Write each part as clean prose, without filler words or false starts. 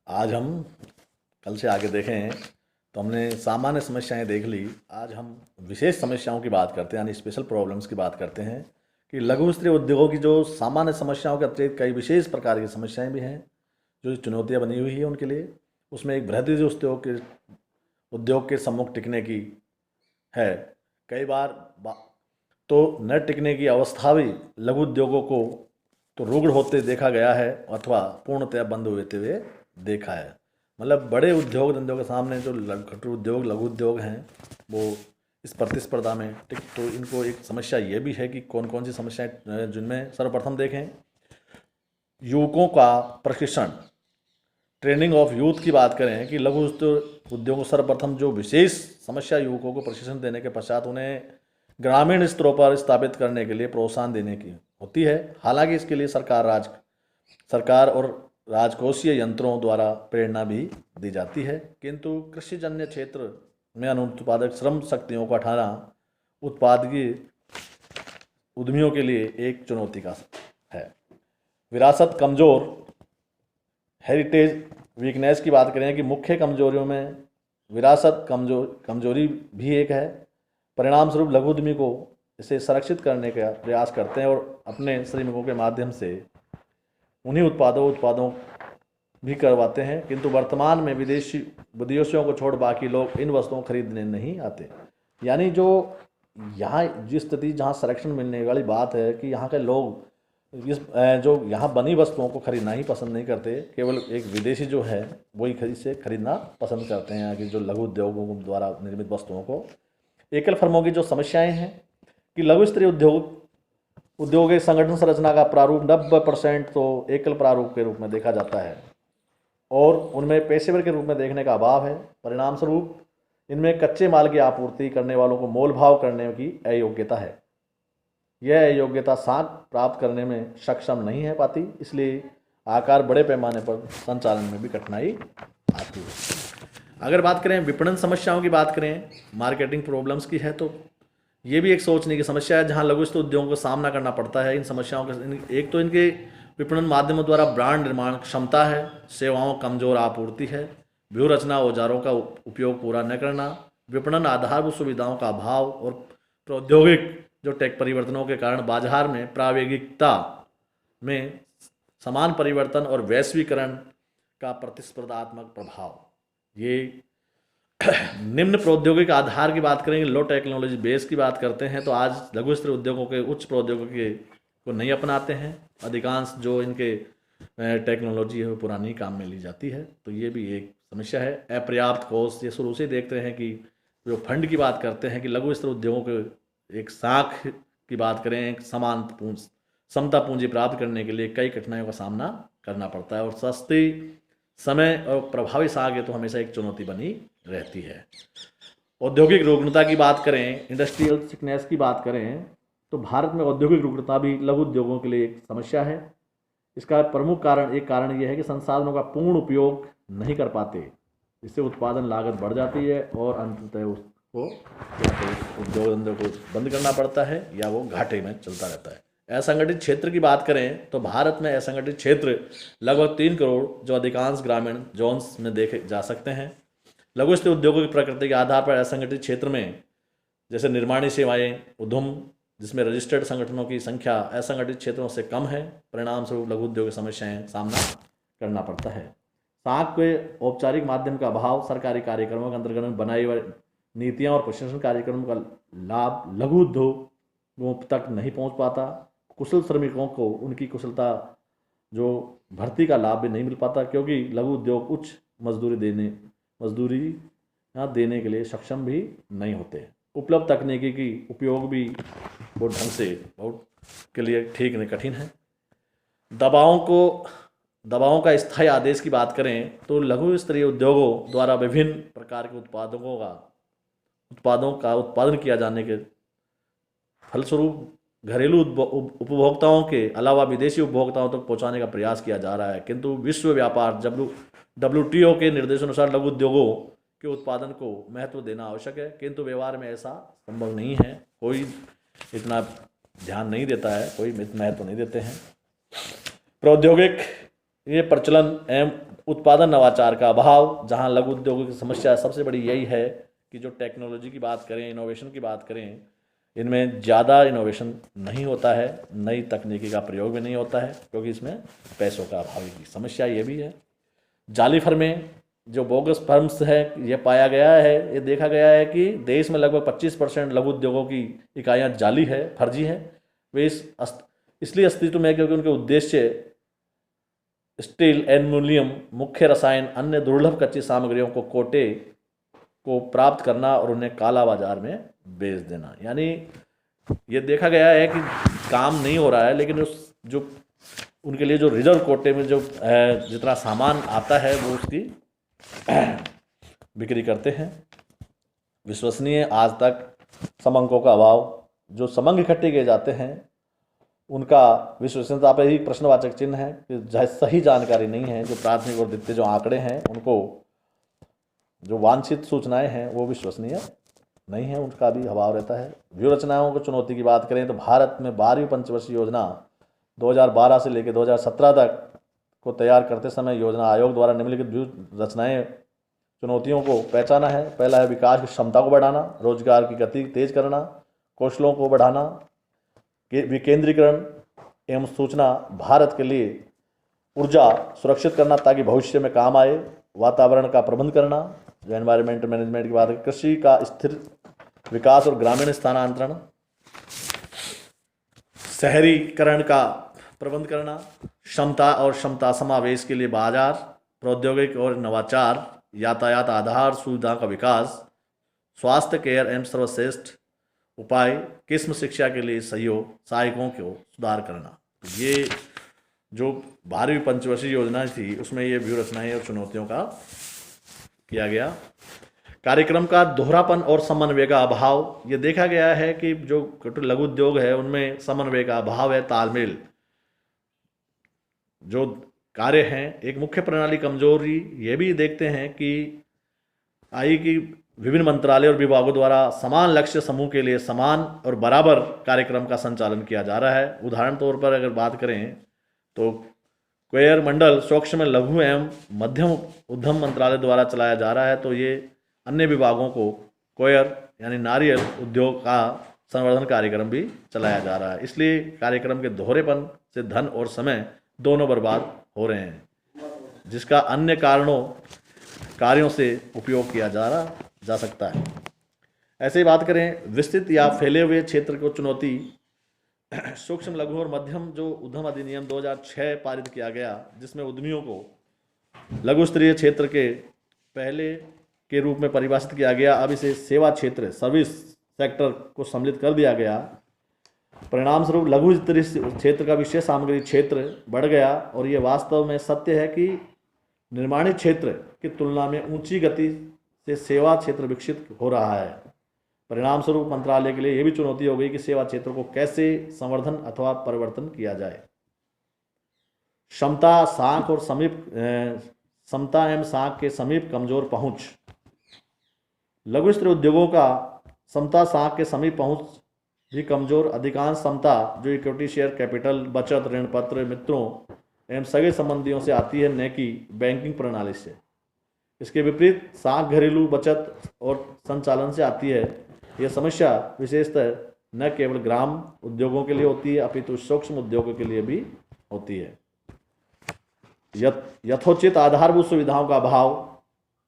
आज हम कल से आगे देखें तो हमने सामान्य समस्याएं देख ली। आज हम विशेष समस्याओं की बात करते हैं, यानी स्पेशल प्रॉब्लम्स की बात करते हैं कि लघु स्तरीय उद्योगों की जो सामान्य समस्याओं के अतिरिक्त कई विशेष प्रकार की समस्याएं भी हैं जो चुनौतियां बनी हुई है उनके लिए। उसमें एक बृहद उद्योग के सम्मुख टिकने की है। कई बार तो न टिकने की अवस्था भी लघु उद्योगों को तो रुग्ण होते देखा गया है अथवा पूर्णतया बंद होते हुए देखा है। मतलब बड़े उद्योग धंधों के सामने जो लघु उद्योग हैं वो इस प्रतिस्पर्धा में टिक, तो इनको एक समस्या ये भी है कि कौन कौन सी समस्याएं, जिनमें सर्वप्रथम देखें युवकों का प्रशिक्षण, ट्रेनिंग ऑफ यूथ की बात करें कि लघु उद्योगों सर्वप्रथम जो विशेष समस्या युवकों को प्रशिक्षण देने के पश्चात उन्हें ग्रामीण स्तरों पर स्थापित करने के लिए प्रोत्साहन देने की होती है। हालांकि इसके लिए सरकार और राजकोषीय यंत्रों द्वारा प्रेरणा भी दी जाती है, किंतु कृषिजन्य क्षेत्र में अनुत्पादक श्रम शक्तियों को 18 उत्पादकीय उद्यमियों के लिए एक चुनौती का है। विरासत कमजोर, हेरिटेज वीकनेस की बात करें कि मुख्य कमजोरियों में विरासत कमजोरी भी एक है। परिणाम स्वरूप लघु उद्यमी को इसे संरक्षित करने का प्रयास करते हैं और अपने श्रमिकों के माध्यम से उन्हीं उत्पादों भी करवाते हैं, किंतु वर्तमान में विदेशियों को छोड़ बाकी लोग इन वस्तुओं को खरीदने नहीं आते। यानी जो यहाँ जिस स्थिति जहाँ संरक्षण मिलने वाली बात है कि यहाँ के लोग जो यहाँ बनी वस्तुओं को खरीदना ही पसंद नहीं करते, केवल एक विदेशी जो है वही खरीदना पसंद करते हैं यहाँ की जो लघु उद्योगों द्वारा निर्मित वस्तुओं को। एकल फर्मों की जो समस्याएं हैं कि लघु स्तरीय उद्योग एक संगठन संरचना का प्रारूप 90% तो एकल प्रारूप के रूप में देखा जाता है और उनमें पेशेवर के रूप में देखने का अभाव है। परिणाम स्वरूप इनमें कच्चे माल की आपूर्ति करने वालों को मोल भाव करने की अयोग्यता है। यह अयोग्यता साख प्राप्त करने में सक्षम नहीं है पाती, इसलिए आकार बड़े पैमाने पर संचालन में भी कठिनाई आती है। अगर बात करें विपणन समस्याओं की बात करें, मार्केटिंग प्रॉब्लम्स की है, तो ये भी एक सोचने की समस्या है जहां लघु स्तरीय उद्योगों को सामना करना पड़ता है। इन समस्याओं के एक तो इनके विपणन माध्यमों द्वारा ब्रांड निर्माण क्षमता है, सेवाओं कमजोर आपूर्ति है, व्यूह रचना औजारों का उपयोग पूरा न करना, विपणन आधारभूत सुविधाओं का अभाव और प्रौद्योगिक जो टेक परिवर्तनों के कारण बाजार में प्रायोगिकता में समान परिवर्तन और वैश्वीकरण का प्रतिस्पर्धात्मक प्रभाव। ये निम्न प्रौद्योगिक आधार की बात करेंगे, लो टेक्नोलॉजी बेस की बात करते हैं तो आज लघु स्तरीय उद्योगों के उच्च प्रौद्योगिकी को नहीं अपनाते हैं। अधिकांश जो इनके टेक्नोलॉजी है वो पुरानी काम में ली जाती है, तो ये भी एक समस्या है। अपर्याप्त कोष, ये शुरू से देखते हैं कि जो फंड की बात करते हैं कि लघु स्तरीय उद्योगों के एक साख की बात करें, समता पूंजी प्राप्त करने के लिए कई कठिनाइयों का सामना करना पड़ता है और सस्ती समय और प्रभावी साख तो हमेशा एक चुनौती बनी रहती है। औद्योगिक रुग्णता की बात करें, इंडस्ट्रियल सिकनेस की बात करें, तो भारत में औद्योगिक रुग्णता भी लघु उद्योगों के लिए एक समस्या है। इसका प्रमुख कारण यह है कि संसाधनों का पूर्ण उपयोग नहीं कर पाते, इससे उत्पादन लागत बढ़ जाती है और अंततः उसको या तो उद्योग धंधों को बंद करना पड़ता है या वो घाटे में चलता रहता है। असंगठित क्षेत्र की बात करें तो भारत में असंगठित क्षेत्र लगभग 3 करोड़ जो अधिकांश ग्रामीण जोन्स में देखे जा सकते हैं। लघु स्तरीय उद्योगों की प्रकृति के आधार पर असंगठित क्षेत्र में जैसे निर्माणी सेवाएं, उद्यम जिसमें रजिस्टर्ड संगठनों की संख्या असंगठित क्षेत्रों से कम है, परिणाम स्वरूप लघु उद्योग समस्याएं सामना करना पड़ता है। साख के औपचारिक माध्यम का अभाव, सरकारी कार्यक्रमों के अंतर्गत बनाई हुई नीतियां और प्रशिक्षण कार्यक्रमों का लाभ लघु उद्योगों तक नहीं पहुंच पाता। कुशल श्रमिकों को उनकी कुशलता जो भर्ती का लाभ भी नहीं मिल पाता, क्योंकि लघु उद्योग उच्च मजदूरी देने के लिए सक्षम भी नहीं होते। उपलब्ध तकनीकी की उपयोग भी बहुत ढंग से बहुत के लिए ठीक नहीं, कठिन है। दबावों का स्थायी आदेश की बात करें तो लघु स्तरीय उद्योगों द्वारा विभिन्न प्रकार के उत्पादों का उत्पादन किया जाने के फलस्वरूप घरेलू उपभोक्ताओं के अलावा विदेशी उपभोक्ताओं तक पहुंचाने का प्रयास किया जा रहा है, किंतु विश्व व्यापार WTO के निर्देशानुसार लघु उद्योगों के उत्पादन को महत्व देना आवश्यक है, किंतु व्यवहार में ऐसा संभव नहीं है। कोई इतना ध्यान नहीं देता है, कोई महत्व नहीं देते हैं। प्रौद्योगिक ये प्रचलन एवं उत्पादन नवाचार का अभाव, जहां लघु उद्योगों की समस्या सबसे बड़ी यही है कि जो टेक्नोलॉजी की बात करें, इनोवेशन की बात करें, इनमें ज़्यादा इनोवेशन नहीं होता है, नई तकनीकी का प्रयोग भी नहीं होता है, क्योंकि इसमें पैसों का अभाव की समस्या ये भी है। जाली फर्में, जो बोगस फर्म्स है, ये पाया गया है, ये देखा गया है कि देश में लगभग 25% लघु उद्योगों की इकाइयाँ जाली है, फर्जी हैं। वे इसलिए अस्तित्व में है क्योंकि उनके उद्देश्य स्टील, एल्युमिनियम, मुख्य रसायन, अन्य दुर्लभ कच्ची सामग्रियों को कोटे को प्राप्त करना और उन्हें काला बाजार में बेच देना। यानी ये देखा गया है कि काम नहीं हो रहा है, लेकिन उस जो उनके लिए जो रिजर्व कोटे में जो जितना सामान आता है वो उसकी बिक्री करते हैं। विश्वसनीय आज तक समंकों का अभाव, जो समंक इकट्ठे किए जाते हैं उनका विश्वसनीयता पर ही प्रश्नवाचक चिन्ह है कि सही जानकारी नहीं है। जो प्राथमिक और द्वितीय जो आंकड़े हैं उनको, जो वांछित सूचनाएं हैं वो विश्वसनीय नहीं है, उनका भी अभाव रहता है। व्यूह रचनाओं को चुनौती की बात करें तो भारत में 12वीं पंचवर्षीय योजना 2012 से लेकर 2017 तक को तैयार करते समय योजना आयोग द्वारा निम्नलिखित व्यूह रचनाएं चुनौतियों को पहचाना है। पहला है विकास की क्षमता को बढ़ाना, रोजगार की गति तेज करना, कौशलों को बढ़ाना, विकेंद्रीकरण एवं सूचना भारत के लिए ऊर्जा सुरक्षित करना ताकि भविष्य में काम आए, वातावरण का प्रबंध करना, जो एनवायरमेंट मैनेजमेंट की बात है, कृषि का स्थिर विकास और ग्रामीण स्थानांतरण, शहरीकरण का प्रबंध करना, क्षमता और क्षमता समावेश के लिए बाजार, प्रौद्योगिकी और नवाचार, यातायात आधार सुविधा का विकास, स्वास्थ्य केयर एवं सर्वश्रेष्ठ उपाय, किस्म शिक्षा के लिए सहयोग, सहायकों को सुधार करना। तो ये जो 12वीं पंचवर्षीय योजना थी उसमें ये व्यूह रचनाएं और चुनौतियों का किया गया। कार्यक्रम का दोहरापन और समन्वय का अभाव, ये देखा गया है कि जो लघु उद्योग है उनमें समन्वय का अभाव है, तालमेल जो कार्य हैं। एक मुख्य प्रणाली कमजोरी ये भी देखते हैं कि आई कि विभिन्न मंत्रालय और विभागों द्वारा समान लक्ष्य समूह के लिए समान और बराबर कार्यक्रम का संचालन किया जा रहा है। उदाहरण तौर पर अगर बात करें तो कोयर मंडल सूक्ष्म लघु एवं मध्यम उद्यम मंत्रालय द्वारा चलाया जा रहा है, तो ये अन्य विभागों को कोयर यानी नारियल उद्योग का संवर्धन कार्यक्रम भी चलाया जा रहा है। इसलिए कार्यक्रम के दोहरेपन से धन और समय दोनों बर्बाद हो रहे हैं, जिसका अन्य कार्यों से उपयोग किया जा सकता है। ऐसे ही बात करें विस्तृत या फैले हुए क्षेत्र को चुनौती, सूक्ष्म लघु और मध्यम जो उद्यम अधिनियम 2006 पारित किया गया, जिसमें उद्यमियों को लघु स्तरीय क्षेत्र के पहले के रूप में परिभाषित किया गया। अब इसे सेवा क्षेत्र, सर्विस सेक्टर को सम्मिलित कर दिया गया। परिणाम स्वरूप लघु स्तरीय क्षेत्र का विशेष सामग्री क्षेत्र बढ़ गया और ये वास्तव में सत्य है कि निर्माणी क्षेत्र की तुलना में ऊंची गति से सेवा क्षेत्र विकसित हो रहा है। परिणाम स्वरूप मंत्रालय के लिए यह भी चुनौती हो गई कि सेवा क्षेत्र को कैसे संवर्धन अथवा परिवर्तन किया जाए। क्षमता साख और समता एवं साख के समीप कमजोर पहुंच, लघु स्तरीय उद्योगों का समता साख के समीप पहुंच भी कमजोर। अधिकांश समता जो इक्विटी शेयर कैपिटल, बचत, ऋण पत्र, मित्रों एवं सगे संबंधियों से आती है, न कि बैंकिंग प्रणाली से। इसके विपरीत साख घरेलू बचत और संचालन से आती है। यह समस्या विशेषतः न केवल ग्राम उद्योगों के लिए होती है अपितु सूक्ष्म उद्योगों के लिए भी होती है। यथोचित आधारभूत सुविधाओं का अभाव,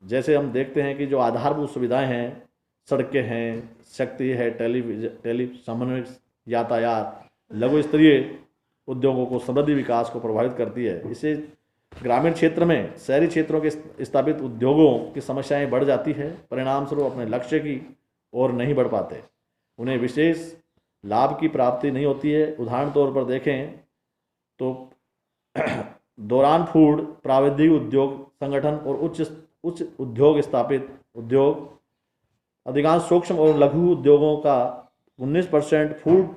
जैसे हम देखते हैं कि जो आधारभूत सुविधाएं हैं, सड़कें हैं, शक्ति है, टेली समन्वय, यातायात, लघु स्तरीय उद्योगों को समृद्धि विकास को प्रभावित करती है। इसे ग्रामीण क्षेत्र में शहरी क्षेत्रों के स्थापित उद्योगों की समस्याएं बढ़ जाती है। परिणाम स्वरूप अपने लक्ष्य की ओर नहीं बढ़ पाते, उन्हें विशेष लाभ की प्राप्ति नहीं होती है। उदाहरण तौर पर देखें तो दौरान फूड प्राविधिक उद्योग संगठन और उच्च उद्योग स्थापित उद्योग, अधिकांश सूक्ष्म और लघु उद्योगों का 19% फूड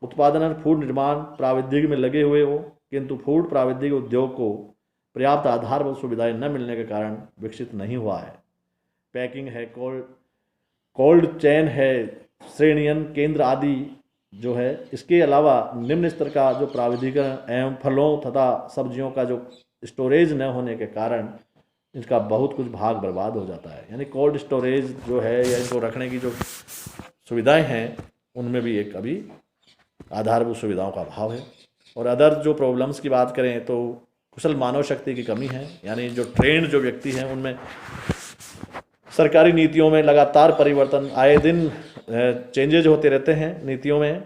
उत्पादन और फूड निर्माण प्राविधिक में लगे हुए हो, किंतु फूड प्राविधिक उद्योग को पर्याप्त आधारभूत सुविधाएं न मिलने के कारण विकसित नहीं हुआ है। पैकिंग है, कोल्ड चेन है, श्रेणीयन केंद्र आदि जो है। इसके अलावा निम्न स्तर का जो प्राविधिकरण एवं फलों तथा सब्जियों का जो स्टोरेज न होने के कारण इनका बहुत कुछ भाग बर्बाद हो जाता है। यानी कोल्ड स्टोरेज जो है या इनको रखने की जो सुविधाएं हैं उनमें भी एक अभी आधारभूत सुविधाओं का अभाव है। और अदर जो प्रॉब्लम्स की बात करें तो कुशल मानव शक्ति की कमी है। यानी जो ट्रेंड जो व्यक्ति हैं उनमें सरकारी नीतियों में लगातार परिवर्तन, आए दिन चेंजेज होते रहते हैं नीतियों में।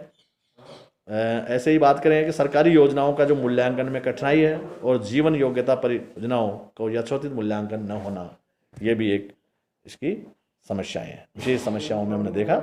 ऐसे ही बात करें कि सरकारी योजनाओं का जो मूल्यांकन में कठिनाई है और जीवन योग्यता परियोजनाओं को यथोचित मूल्यांकन न होना, ये भी एक इसकी समस्याएं हैं। विशेष समस्याओं में हमने देखा